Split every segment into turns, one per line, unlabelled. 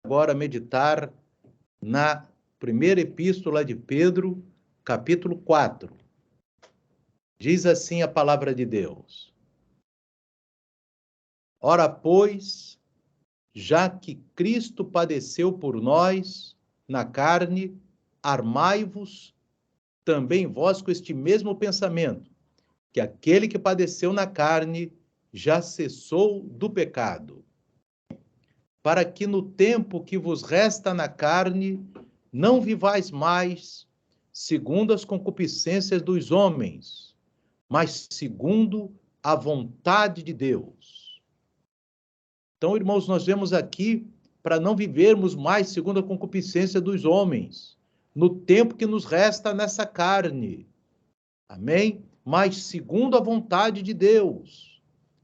agora meditar na primeira epístola de Pedro, capítulo 4. Diz assim a palavra de Deus: Ora, pois, já que Cristo padeceu por nós na carne, armai-vos também vós com este mesmo pensamento, que aquele que padeceu na carne já cessou do pecado, para que no tempo que vos resta na carne não vivais mais segundo as concupiscências dos homens, mas segundo a vontade de Deus. Então, irmãos, nós vemos aqui para não vivermos mais segundo a concupiscência dos homens, no tempo que nos resta nessa carne. Amém? Mas segundo a vontade de Deus.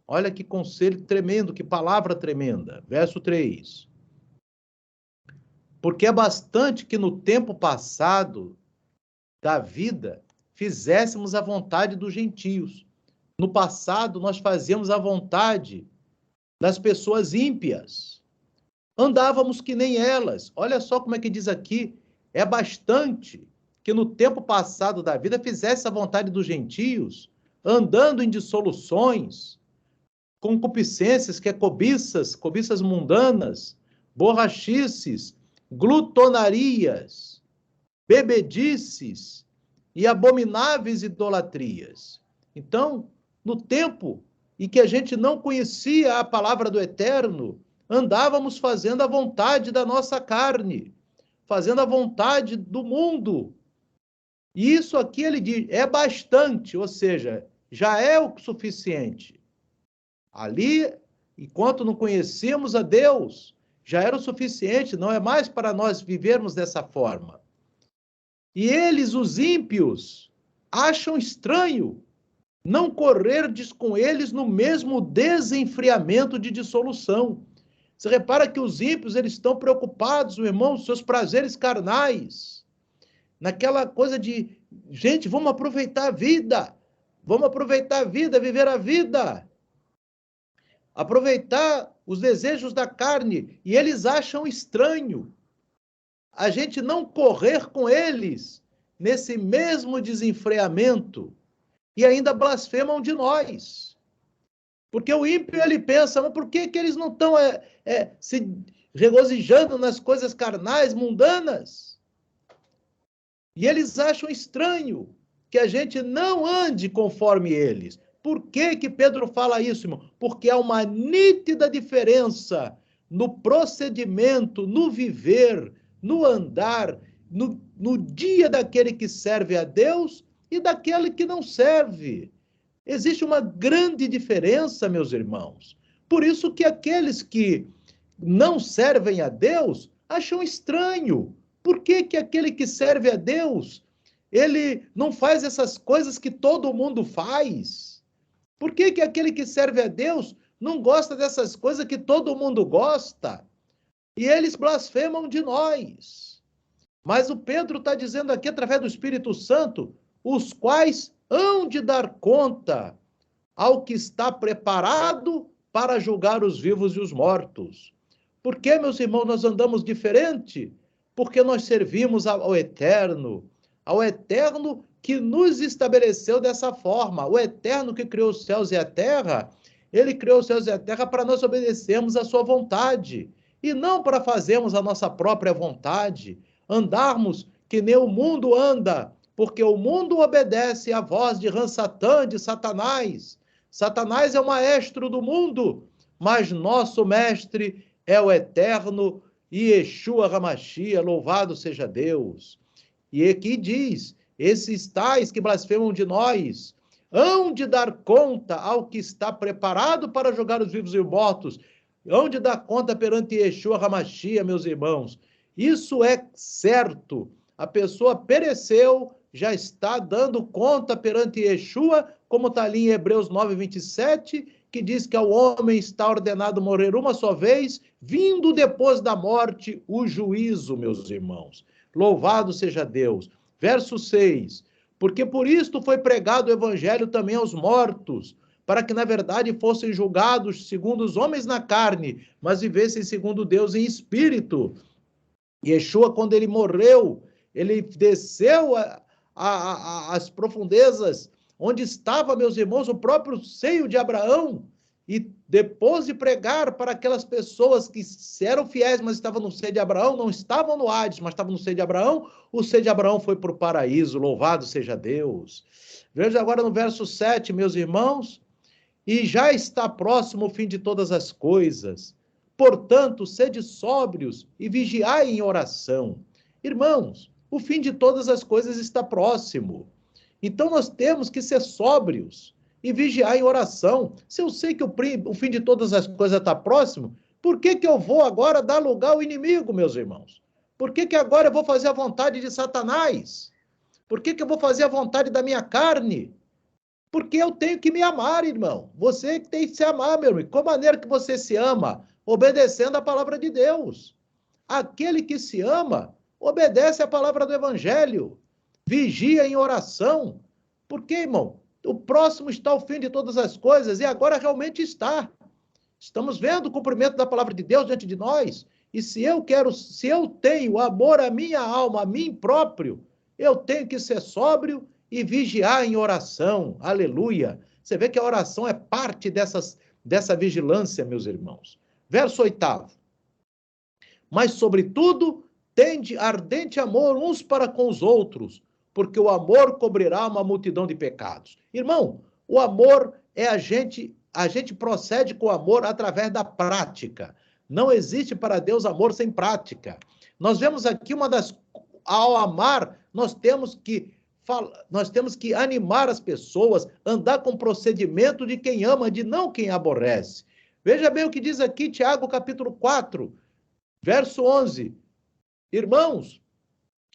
Olha que conselho tremendo, que palavra tremenda. Verso 3. Porque é bastante que no tempo passado da vida fizéssemos a vontade dos gentios. No passado, nós fazíamos a vontade das pessoas ímpias. Andávamos que nem elas. Olha só como é que diz aqui. É bastante que no tempo passado da vida fizesse a vontade dos gentios, andando em dissoluções, concupiscências, que é cobiças mundanas, borrachices, glutonarias, bebedices e abomináveis idolatrias. Então, no tempo em que a gente não conhecia a palavra do Eterno, andávamos fazendo a vontade da nossa carne, fazendo a vontade do mundo. E isso aqui ele diz, é bastante, ou seja, já é o suficiente. Ali, enquanto não conhecíamos a Deus, já era o suficiente, não é mais para nós vivermos dessa forma. E eles, os ímpios, acham estranho não correrdes com eles no mesmo desenfreamento de dissolução. Você repara que os ímpios, eles estão preocupados, meu irmão, seus prazeres carnais, naquela coisa de, gente, vamos aproveitar a vida, viver a vida, aproveitar os desejos da carne, e eles acham estranho a gente não correr com eles nesse mesmo desenfreamento, e ainda blasfemam de nós. Porque o ímpio, ele pensa, mas por que eles não estão se regozijando nas coisas carnais, mundanas? E eles acham estranho que a gente não ande conforme eles. Por que Pedro fala isso, irmão? Porque há uma nítida diferença no procedimento, no viver, no andar, no dia daquele que serve a Deus e daquele que não serve. Existe uma grande diferença, meus irmãos. Por isso que aqueles que não servem a Deus acham estranho. Por que aquele que serve a Deus, ele não faz essas coisas que todo mundo faz? Por que aquele que serve a Deus não gosta dessas coisas que todo mundo gosta? E eles blasfemam de nós. Mas o Pedro está dizendo aqui, através do Espírito Santo, os quais hão de dar conta ao que está preparado para julgar os vivos e os mortos. Por que, meus irmãos, nós andamos diferente? Porque nós servimos ao Eterno que nos estabeleceu dessa forma. O Eterno que criou os céus e a terra, ele criou os céus e a terra para nós obedecermos a sua vontade, e não para fazermos a nossa própria vontade, andarmos que nem o mundo anda, porque o mundo obedece à voz de Ransatã, de Satanás. Satanás é o maestro do mundo, mas nosso mestre é o Eterno Yeshua HaMashiach, louvado seja Deus. E aqui diz, esses tais que blasfemam de nós, hão de dar conta ao que está preparado para julgar os vivos e os mortos, hão de dar conta perante Yeshua HaMashiach, meus irmãos. Isso é certo. A pessoa pereceu, já está dando conta perante Yeshua, como está ali em Hebreus 9:27, que diz que ao homem está ordenado morrer uma só vez, vindo depois da morte o juízo, meus irmãos. Louvado seja Deus. Verso 6. Porque por isto foi pregado o evangelho também aos mortos, para que, na verdade, fossem julgados segundo os homens na carne, mas vivessem segundo Deus em espírito. Yeshua, quando ele morreu, ele desceu às profundezas, onde estava, meus irmãos, o próprio seio de Abraão, e depois de pregar para aquelas pessoas que eram fiéis, mas estavam no seio de Abraão, não estavam no Hades, mas estavam no seio de Abraão, o seio de Abraão foi para o paraíso, louvado seja Deus. Veja agora no verso 7, meus irmãos, e já está próximo o fim de todas as coisas. Portanto, sede sóbrios e vigiai em oração. Irmãos, o fim de todas as coisas está próximo. Então, nós temos que ser sóbrios e vigiar em oração. Se eu sei que o fim de todas as coisas está próximo, por que eu vou agora dar lugar ao inimigo, meus irmãos? Por que agora eu vou fazer a vontade de Satanás? Por que eu vou fazer a vontade da minha carne? Porque eu tenho que me amar, irmão. Você tem que se amar, meu irmão. Qual maneira que você se ama? Obedecendo a palavra de Deus. Aquele que se ama, obedece a palavra do Evangelho. Vigia em oração. Porque, irmão, o próximo está ao fim de todas as coisas, e agora realmente está. Estamos vendo o cumprimento da palavra de Deus diante de nós. E se eu tenho amor à minha alma, a mim próprio, eu tenho que ser sóbrio e vigiar em oração. Aleluia. Você vê que a oração é parte dessa vigilância, meus irmãos. Verso 8. Mas, sobretudo, tende ardente amor uns para com os outros, porque o amor cobrirá uma multidão de pecados. Irmão, o amor é a gente procede com o amor através da prática. Não existe para Deus amor sem prática. Nós vemos aqui ao amar, nós temos que animar as pessoas, andar com o procedimento de quem ama, de não quem aborrece. Veja bem o que diz aqui Tiago, capítulo 4, verso 11. Irmãos,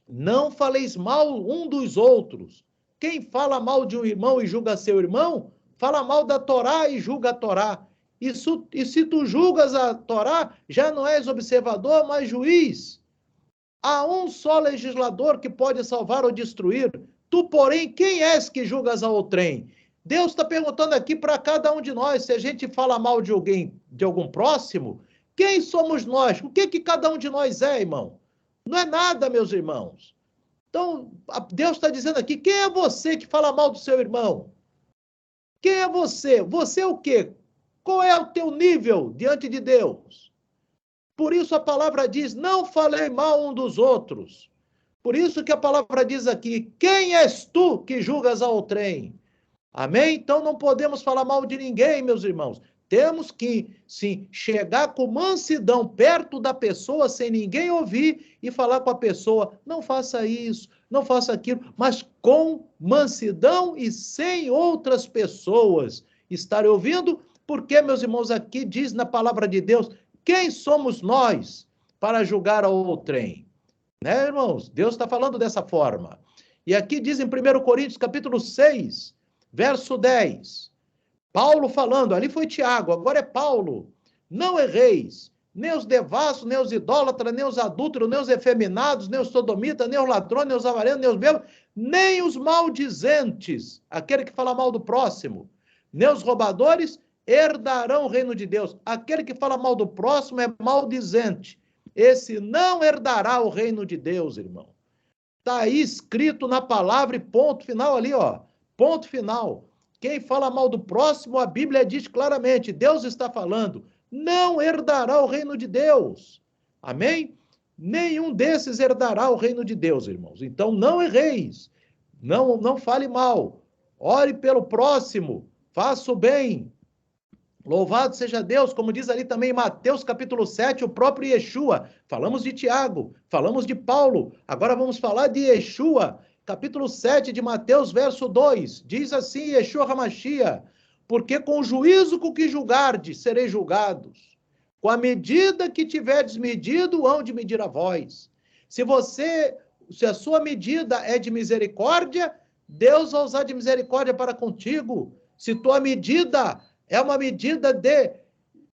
não faleis mal um dos outros. Quem fala mal de um irmão e julga seu irmão, fala mal da Torá e julga a Torá. E se tu julgas a Torá, já não és observador, mas juiz. Há um só legislador que pode salvar ou destruir. Tu, porém, quem és que julgas a outrem? Deus está perguntando aqui para cada um de nós, se a gente fala mal de alguém, de algum próximo, quem somos nós? O que cada um de nós é, irmão? Não é nada, meus irmãos. Então, Deus está dizendo aqui, quem é você que fala mal do seu irmão? Quem é você? Você é o quê? Qual é o teu nível diante de Deus? Por isso a palavra diz, não falei mal um dos outros. Por isso que a palavra diz aqui, quem és tu que julgas a outrem? Amém? Então não podemos falar mal de ninguém, meus irmãos. Temos que, sim, chegar com mansidão perto da pessoa, sem ninguém ouvir, e falar com a pessoa, não faça isso, não faça aquilo, mas com mansidão e sem outras pessoas estarem ouvindo, porque, meus irmãos, aqui diz na palavra de Deus, quem somos nós para julgar a outrem? Né, irmãos? Deus está falando dessa forma. E aqui diz em 1 Coríntios, capítulo 6, verso 10, Paulo falando, ali foi Tiago, agora é Paulo, não erreis, nem os devassos, nem os idólatras, nem os adúlteros, nem os efeminados, nem os sodomitas, nem os ladrões, nem os avarentos, nem os bêbados, nem os maldizentes, aquele que fala mal do próximo, nem os roubadores, herdarão o reino de Deus. Aquele que fala mal do próximo é maldizente. Esse não herdará o reino de Deus, irmão. Está aí escrito na palavra e ponto final ali, ó. Ponto final. Quem fala mal do próximo, a Bíblia diz claramente, Deus está falando, não herdará o reino de Deus. Amém? Nenhum desses herdará o reino de Deus, irmãos. Então, não erreis. Não fale mal. Ore pelo próximo. Faça o bem. Louvado seja Deus, como diz ali também em Mateus capítulo 7, o próprio Yeshua. Falamos de Tiago, falamos de Paulo, agora vamos falar de Yeshua, capítulo 7 de Mateus, verso 2. Diz assim, Yeshua HaMashiach, porque com o juízo com que julgardes, sereis julgados. Com a medida que tiverdes medido, hão de medir a vós. Se a sua medida é de misericórdia, Deus vai usar de misericórdia para contigo. Se tua medida é uma medida de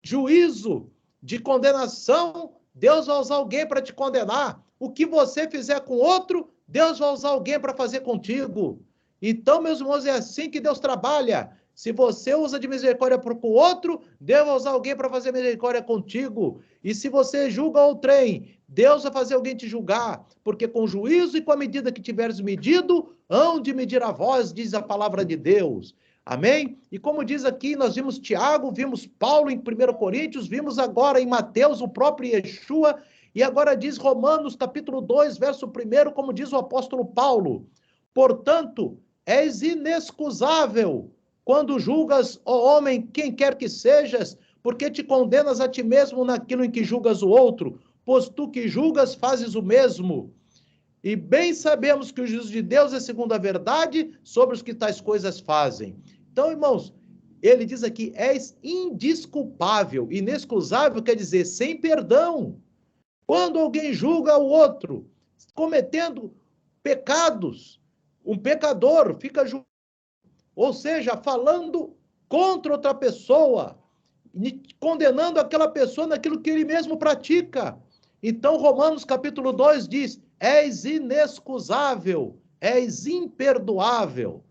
juízo, de condenação, Deus vai usar alguém para te condenar. O que você fizer com outro, Deus vai usar alguém para fazer contigo. Então, meus irmãos, é assim que Deus trabalha. Se você usa de misericórdia para o outro, Deus vai usar alguém para fazer misericórdia contigo. E se você julga outrem, Deus vai fazer alguém te julgar, porque com juízo e com a medida que tiveres medido, hão de medir a vós, diz a palavra de Deus. Amém? E como diz aqui, nós vimos Tiago, vimos Paulo em 1 Coríntios, vimos agora em Mateus o próprio Yeshua, e agora diz Romanos capítulo 2, verso 1, como diz o apóstolo Paulo. Portanto, és inexcusável quando julgas, ó homem, quem quer que sejas, porque te condenas a ti mesmo naquilo em que julgas o outro, pois tu que julgas fazes o mesmo. E bem sabemos que o juízo de Deus é segundo a verdade sobre os que tais coisas fazem. Então, irmãos, ele diz aqui, és indesculpável. Inexcusável quer dizer sem perdão. Quando alguém julga o outro, cometendo pecados, um pecador fica julgado, ou seja, falando contra outra pessoa, condenando aquela pessoa naquilo que ele mesmo pratica. Então, Romanos capítulo 2 diz, és inexcusável, és imperdoável.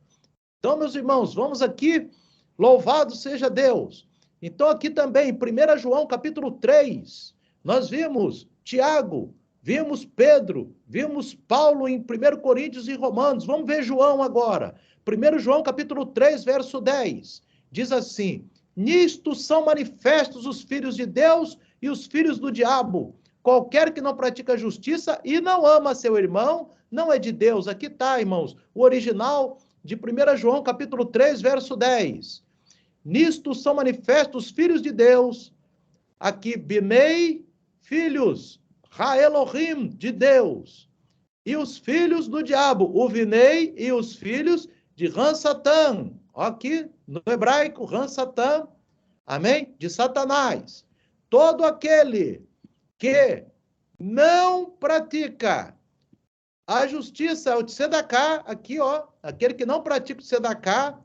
Então, meus irmãos, vamos aqui, louvado seja Deus. Então, aqui também, 1 João capítulo 3, nós vimos Tiago, vimos Pedro, vimos Paulo em 1 Coríntios e Romanos. Vamos ver João agora. 1 João capítulo 3, verso 10, diz assim, nisto são manifestos os filhos de Deus e os filhos do diabo. Qualquer que não pratica justiça e não ama seu irmão, não é de Deus. Aqui está, irmãos, o original de 1 João capítulo 3, verso 10. Nisto são manifestos os filhos de Deus. Aqui, Binei, filhos, Ha-Elohim, de Deus. E os filhos do diabo, o Vinei e os filhos de Ran-Satã. Aqui, no hebraico, Ran-Satã, amém? De Satanás. Todo aquele que não pratica a justiça, o Tzedaká, aqui, ó, aquele que não pratica o Tzedaká,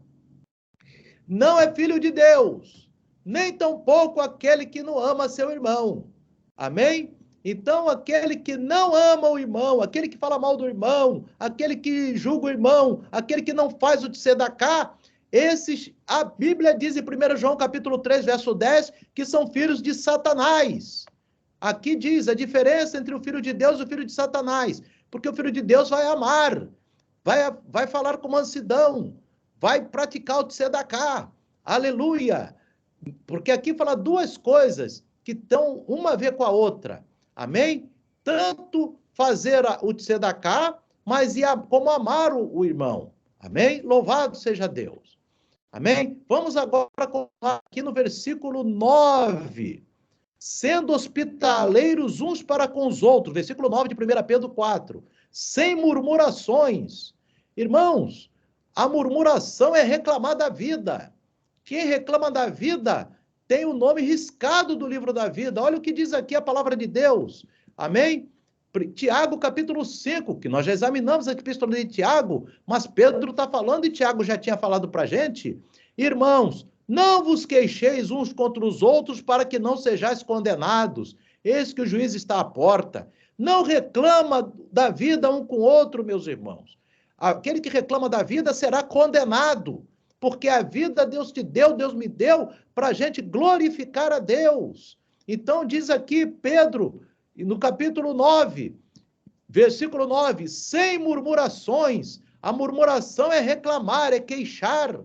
não é filho de Deus, nem tampouco aquele que não ama seu irmão. Amém? Então, aquele que não ama o irmão, aquele que fala mal do irmão, aquele que julga o irmão, aquele que não faz o Tzedaká, esses, a Bíblia diz em 1 João capítulo 3, verso 10, que são filhos de Satanás. Aqui diz a diferença entre o filho de Deus e o filho de Satanás, porque o filho de Deus vai amar, vai falar com mansidão, vai praticar o Tzedaká, aleluia, porque aqui fala duas coisas que estão uma a ver com a outra, amém? Tanto fazer o Tzedaká, mas como amar o irmão, amém? Louvado seja Deus, amém? Vamos agora aqui no versículo 9, sendo hospitaleiros uns para com os outros, versículo 9 de 1 Pedro 4, sem murmurações. Irmãos, a murmuração é reclamar da vida. Quem reclama da vida tem o nome riscado do livro da vida. Olha o que diz aqui a palavra de Deus. Amém? Tiago, capítulo 5, que nós já examinamos a epístola de Tiago, mas Pedro está falando e Tiago já tinha falado para a gente. Irmãos, não vos queixeis uns contra os outros para que não sejais condenados. Eis que o juiz está à porta. Não reclama da vida um com o outro, meus irmãos. Aquele que reclama da vida será condenado, porque a vida Deus te deu, Deus me deu, para a gente glorificar a Deus. Então diz aqui Pedro, no capítulo 9, versículo 9, sem murmurações. A murmuração é reclamar, é queixar.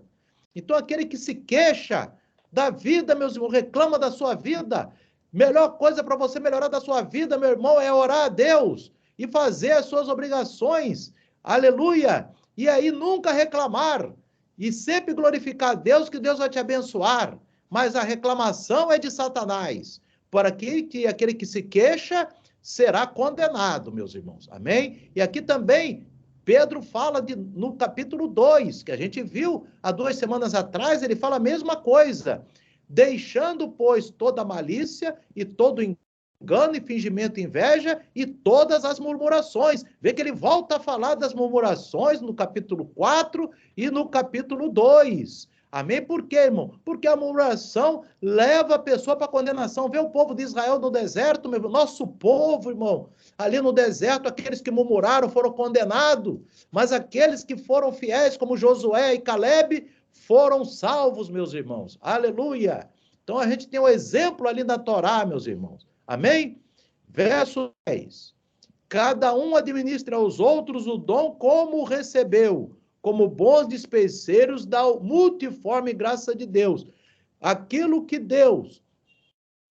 Então, aquele que se queixa da vida, meus irmãos, reclama da sua vida, melhor coisa para você melhorar da sua vida, meu irmão, é orar a Deus e fazer as suas obrigações, aleluia, e aí nunca reclamar, e sempre glorificar a Deus, que Deus vai te abençoar, mas a reclamação é de Satanás, por aquele que se queixa será condenado, meus irmãos, amém? E aqui também Pedro fala no capítulo 2, que a gente viu há 2 semanas atrás, ele fala a mesma coisa. Deixando, pois, toda malícia e todo engano e fingimento e inveja e todas as murmurações. Vê que ele volta a falar das murmurações no capítulo 4 e no capítulo 2. Amém? Por quê, irmão? Porque a murmuração leva a pessoa para a condenação. Vê o povo de Israel no deserto, meu irmão. Nosso povo, irmão, ali no deserto, aqueles que murmuraram foram condenados, mas aqueles que foram fiéis, como Josué e Calebe, foram salvos, meus irmãos. Aleluia! Então a gente tem um exemplo ali na Torá, meus irmãos. Amém? Verso 10. Cada um administra aos outros o dom como recebeu, como bons dispenseiros da multiforme graça de Deus. Aquilo que Deus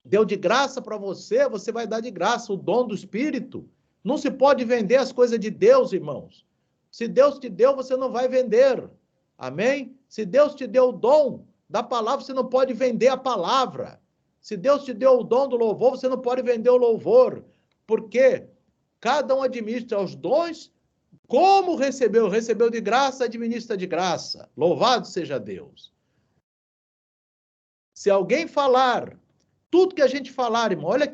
deu de graça para você, você vai dar de graça, o dom do Espírito. Não se pode vender as coisas de Deus, irmãos. Se Deus te deu, você não vai vender. Amém? Se Deus te deu o dom da palavra, você não pode vender a palavra. Se Deus te deu o dom do louvor, você não pode vender o louvor. Porque cada um administra os dons como recebeu. Recebeu de graça, administra de graça. Louvado seja Deus. Se alguém falar, tudo que a gente falar, irmão, olha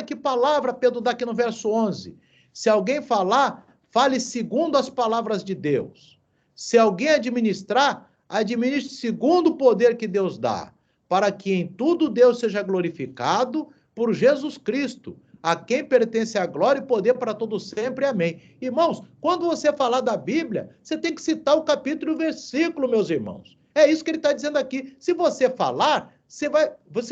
que palavra Pedro dá aqui no verso 11. Se alguém falar, fale segundo as palavras de Deus. Se alguém administrar, administre segundo o poder que Deus dá, para que em tudo Deus seja glorificado por Jesus Cristo, a quem pertence a glória e poder para todo sempre. Amém. Irmãos, quando você falar da Bíblia, você tem que citar o capítulo e o versículo, meus irmãos. É isso que ele está dizendo aqui. Se você falar, você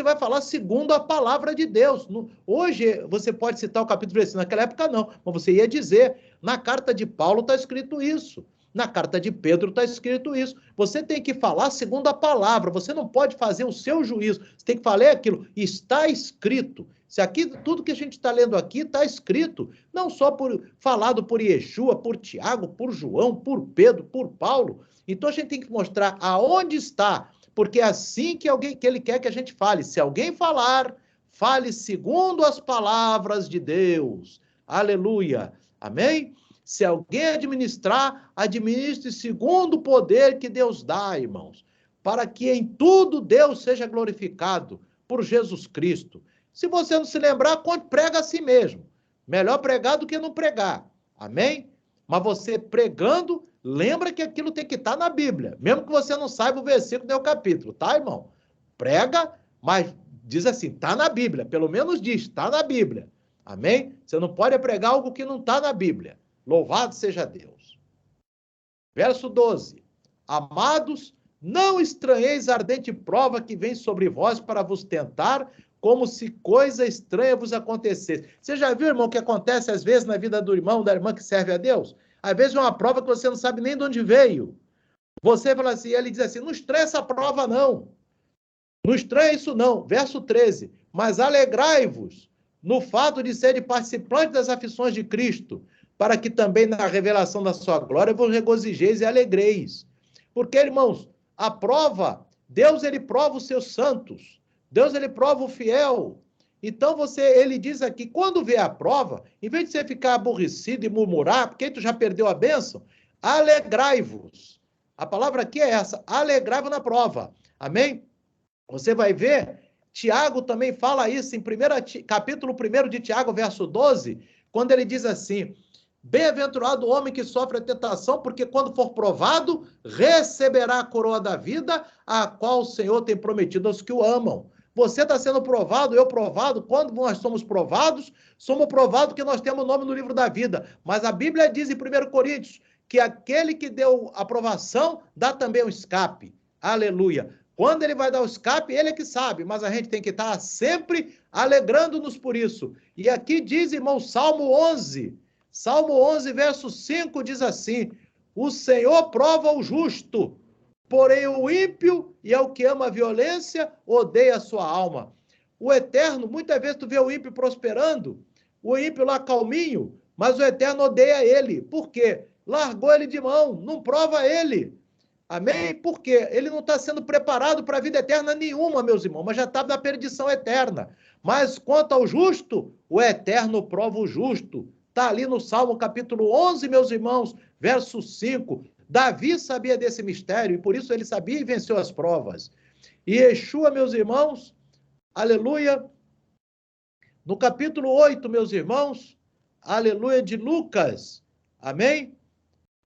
vai falar segundo a palavra de Deus. Hoje você pode citar o capítulo e versículo, naquela época não, mas você ia dizer. Na carta de Paulo está escrito isso. Na carta de Pedro está escrito isso. Você tem que falar segundo a palavra. Você não pode fazer o seu juízo. Você tem que falar aquilo. Está escrito. Se aqui, tudo que a gente está lendo aqui está escrito. Não só falado por Yeshua, por Tiago, por João, por Pedro, por Paulo. Então a gente tem que mostrar aonde está. Porque é assim que ele quer que a gente fale. Se alguém falar, fale segundo as palavras de Deus. Aleluia. Amém? Se alguém administrar, administre segundo o poder que Deus dá, irmãos, para que em tudo Deus seja glorificado por Jesus Cristo. Se você não se lembrar, prega a si mesmo. Melhor pregar do que não pregar. Amém? Mas você pregando, lembra que aquilo tem que estar na Bíblia. Mesmo que você não saiba o versículo nem o capítulo, tá, irmão? Prega, mas diz assim, está na Bíblia. Pelo menos diz, está na Bíblia. Amém? Você não pode pregar algo que não está na Bíblia. Louvado seja Deus. Verso 12. Amados, não estranheis a ardente prova que vem sobre vós para vos tentar, como se coisa estranha vos acontecesse. Você já viu, irmão, o que acontece às vezes na vida do irmão, da irmã que serve a Deus? Às vezes é uma prova que você não sabe nem de onde veio. Você fala assim, ele diz assim, não estranha essa prova não. Não estranha isso não. Verso 13. Mas alegrai-vos no fato de serem participantes das aflições de Cristo, para que também na revelação da sua glória vos regozijeis e alegreis. Porque, irmãos, a prova, Deus ele prova os seus santos, Deus ele prova o fiel. Então ele diz aqui, quando vê a prova, em vez de você ficar aborrecido e murmurar, porque tu já perdeu a bênção, alegrai-vos. A palavra aqui é essa, alegrai-vos na prova. Amém? Você vai ver, Tiago também fala isso em capítulo 1 de Tiago, verso 12, quando ele diz assim, bem-aventurado o homem que sofre a tentação, porque quando for provado, receberá a coroa da vida, a qual o Senhor tem prometido aos que o amam. Você está sendo provado, eu provado. Quando nós somos provados que nós temos o nome no livro da vida. Mas a Bíblia diz em 1 Coríntios que aquele que deu aprovação dá também o escape. Aleluia. Quando ele vai dar o escape, ele é que sabe, mas a gente tem que estar sempre alegrando-nos por isso. E aqui diz, irmão, Salmo 11, verso 5, diz assim, o Senhor prova o justo, porém o ímpio e ao que ama a violência, odeia a sua alma. O Eterno, muitas vezes tu vê o ímpio prosperando, o ímpio lá calminho, mas o Eterno odeia ele. Por quê? Largou ele de mão, não prova ele. Amém? Por quê? Ele não está sendo preparado para a vida eterna nenhuma, meus irmãos, mas já está na perdição eterna. Mas quanto ao justo, o Eterno prova o justo. Está ali no Salmo capítulo 11, meus irmãos, verso 5. Davi sabia desse mistério, e por isso ele sabia e venceu as provas. E Yeshua, meus irmãos, aleluia, no capítulo 8, meus irmãos, aleluia, de Lucas, amém?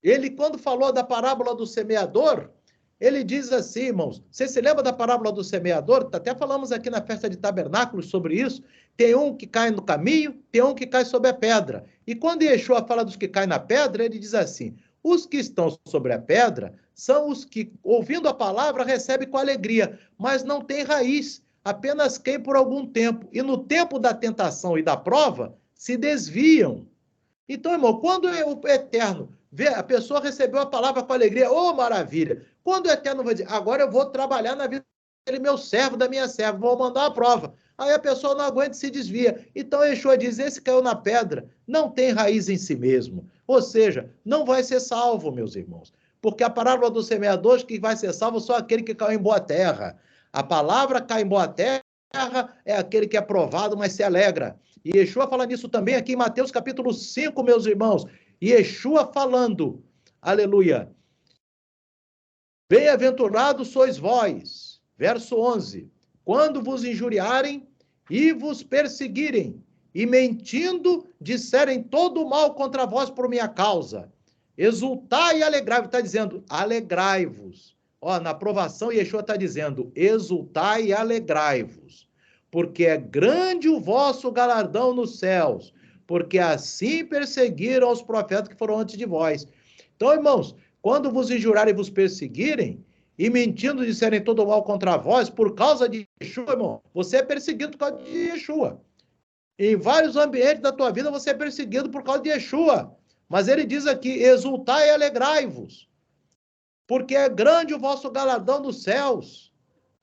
Ele, quando falou da parábola do semeador, ele diz assim, irmãos, você se lembra da parábola do semeador? Até falamos aqui na festa de tabernáculos sobre isso. Tem um que cai no caminho, tem um que cai sobre a pedra. E quando Yeshua fala dos que caem na pedra, ele diz assim, os que estão sobre a pedra são os que, ouvindo a palavra, recebem com alegria, mas não têm raiz, apenas queimam por algum tempo. E no tempo da tentação e da prova, se desviam. Então, irmão, quando o Eterno vê, a pessoa recebeu a palavra com alegria, oh, maravilha! Quando o Eterno vai dizer, agora eu vou trabalhar na vida dele, meu servo, da minha serva, vou mandar uma prova. Aí a pessoa não aguenta e se desvia. Então, Yeshua diz, esse caiu na pedra, não tem raiz em si mesmo. Ou seja, não vai ser salvo, meus irmãos. Porque a parábola do semeador, que vai ser salvo só aquele que caiu em boa terra. A palavra cai em boa terra é aquele que é provado, mas se alegra. E Yeshua fala nisso também aqui em Mateus capítulo 5, meus irmãos. E Yeshua falando, aleluia. Bem-aventurados sois vós, verso 11, quando vos injuriarem e vos perseguirem, e mentindo disserem todo o mal contra vós por minha causa. Exultai e alegrai-vos, está dizendo, alegrai-vos. Ó, na aprovação, Yeshua está dizendo, exultai e alegrai-vos, porque é grande o vosso galardão nos céus, porque assim perseguiram os profetas que foram antes de vós. Então, irmãos, quando vos injurarem e vos perseguirem, e mentindo disserem todo o mal contra vós, por causa de Yeshua, irmão, você é perseguido por causa de Yeshua. Em vários ambientes da tua vida, você é perseguido por causa de Yeshua. Mas ele diz aqui, exultai e alegrai-vos, porque é grande o vosso galardão nos céus,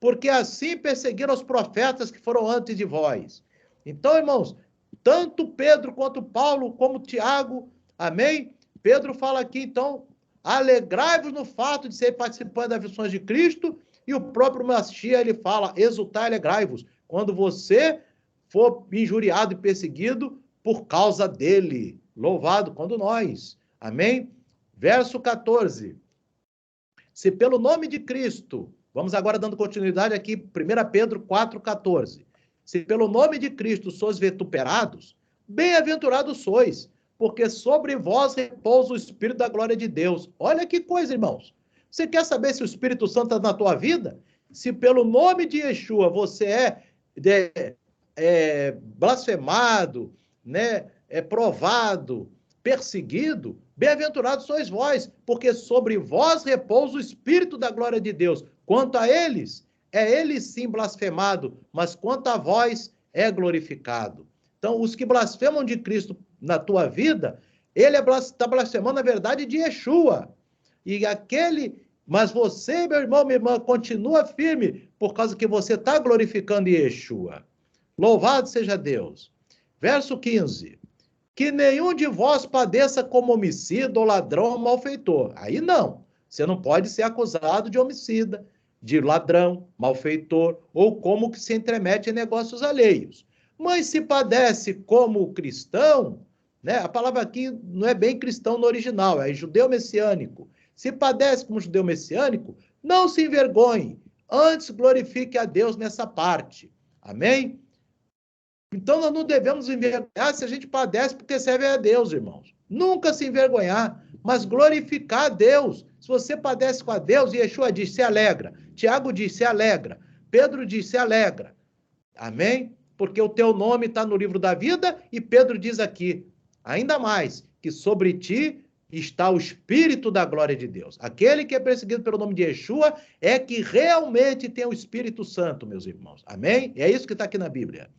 porque assim perseguiram os profetas que foram antes de vós. Então, irmãos, tanto Pedro quanto Paulo, como Tiago, amém? Pedro fala aqui, então, alegrai-vos no fato de ser participante das aflições de Cristo, e o próprio Mashiach, ele fala, exultai e alegrai-vos, quando você for injuriado e perseguido por causa dele. Louvado quando nós. Amém? Verso 14. Se pelo nome de Cristo, vamos agora dando continuidade aqui, 1 Pedro 4,14. Se pelo nome de Cristo sois vituperados, bem-aventurados sois, porque sobre vós repousa o Espírito da glória de Deus. Olha que coisa, irmãos. Você quer saber se o Espírito Santo está na tua vida? Se pelo nome de Yeshua você é blasfemado, né? É provado, perseguido, bem-aventurados sois vós, porque sobre vós repousa o Espírito da glória de Deus. Quanto a eles, é ele sim blasfemado, mas quanto a vós, é glorificado. Então, os que blasfemam de Cristo na tua vida, ele está blasfemando, na verdade, de Yeshua. Mas você, meu irmão, minha irmã, continua firme, por causa que você está glorificando Yeshua. Louvado seja Deus. Verso 15. Que nenhum de vós padeça como homicida, ou ladrão, ou malfeitor. Aí não. Você não pode ser acusado de homicida, de ladrão, malfeitor, ou como que se entremete em negócios alheios. Mas se padece como cristão, né? A palavra aqui não é bem cristão no original, é judeu messiânico. Se padece como judeu messiânico, não se envergonhe, antes glorifique a Deus nessa parte. Amém? Então, nós não devemos envergonhar se a gente padece porque serve a Deus, irmãos. Nunca se envergonhar, mas glorificar a Deus. Se você padece com a Deus, Yeshua diz, se alegra. Tiago diz, se alegra. Pedro diz, se alegra. Amém? Porque o teu nome está no livro da vida, e Pedro diz aqui, ainda mais, que sobre ti está o Espírito da glória de Deus. Aquele que é perseguido pelo nome de Yeshua é que realmente tem o Espírito Santo, meus irmãos. Amém? É isso que está aqui na Bíblia.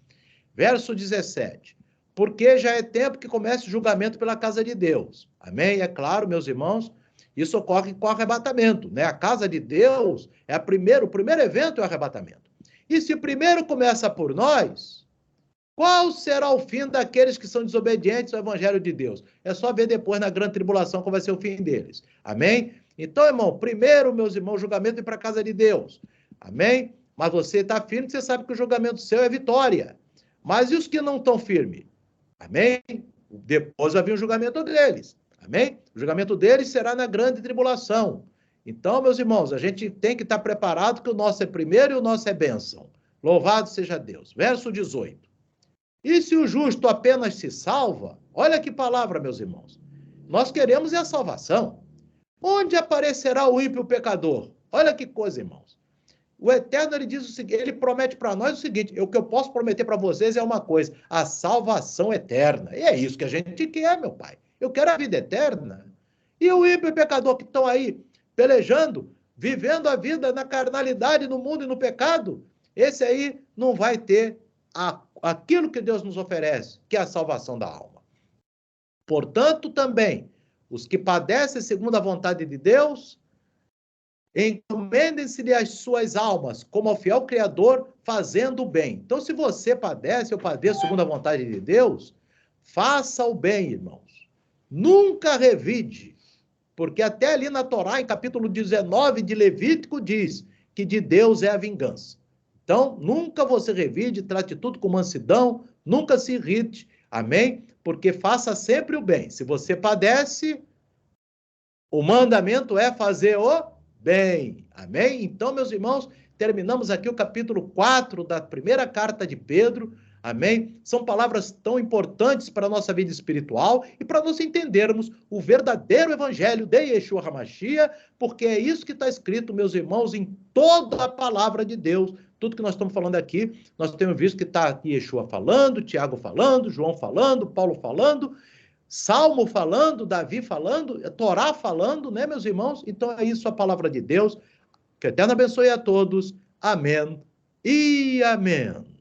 Verso 17. Porque já é tempo que comece o julgamento pela casa de Deus. Amém? É claro, meus irmãos, isso ocorre com o arrebatamento, né? A casa de Deus é o primeiro evento é o arrebatamento. E se primeiro começa por nós, qual será o fim daqueles que são desobedientes ao evangelho de Deus? É só ver depois na grande tribulação qual vai ser o fim deles. Amém? Então, irmão, primeiro, meus irmãos, o julgamento é para a casa de Deus. Amém? Mas você está firme, você sabe que o julgamento seu é vitória. Mas e os que não estão firmes? Amém? Depois vai vir o julgamento deles. Amém? O julgamento deles será na grande tribulação. Então, meus irmãos, a gente tem que estar preparado que o nosso é primeiro e o nosso é bênção. Louvado seja Deus. Verso 18. E se o justo apenas se salva, olha que palavra, meus irmãos. Nós queremos é a salvação. Onde aparecerá o ímpio pecador? Olha que coisa, irmãos. O Eterno, ele diz o seguinte, ele promete para nós o seguinte, o que eu posso prometer para vocês é uma coisa, a salvação eterna. E é isso que a gente quer, meu pai. Eu quero a vida eterna. E o ímpio e o pecador que estão aí pelejando, vivendo a vida na carnalidade, no mundo e no pecado, esse aí não vai ter aquilo que Deus nos oferece, que é a salvação da alma. Portanto, também, os que padecem segundo a vontade de Deus, encomendem-se-lhe as suas almas, como ao fiel Criador, fazendo o bem. Então, se você padece ou padeço segundo a vontade de Deus, faça o bem, irmãos. Nunca revide, porque até ali na Torá, em capítulo 19 de Levítico, diz que de Deus é a vingança. Então, nunca você revide, trate tudo com mansidão, nunca se irrite, amém? Porque faça sempre o bem. Se você padece, o mandamento é fazer o bem, amém? Então, meus irmãos, terminamos aqui o capítulo 4 da primeira carta de Pedro, amém? São palavras tão importantes para a nossa vida espiritual e para nós entendermos o verdadeiro evangelho de Yeshua HaMashiach, porque é isso que está escrito, meus irmãos, em toda a palavra de Deus. Tudo que nós estamos falando aqui, nós temos visto que está Yeshua falando, Tiago falando, João falando, Paulo falando, Salmo falando, Davi falando, Torá falando, né, meus irmãos? Então é isso a palavra de Deus. Que o Eterno abençoe a todos. Amém e amém.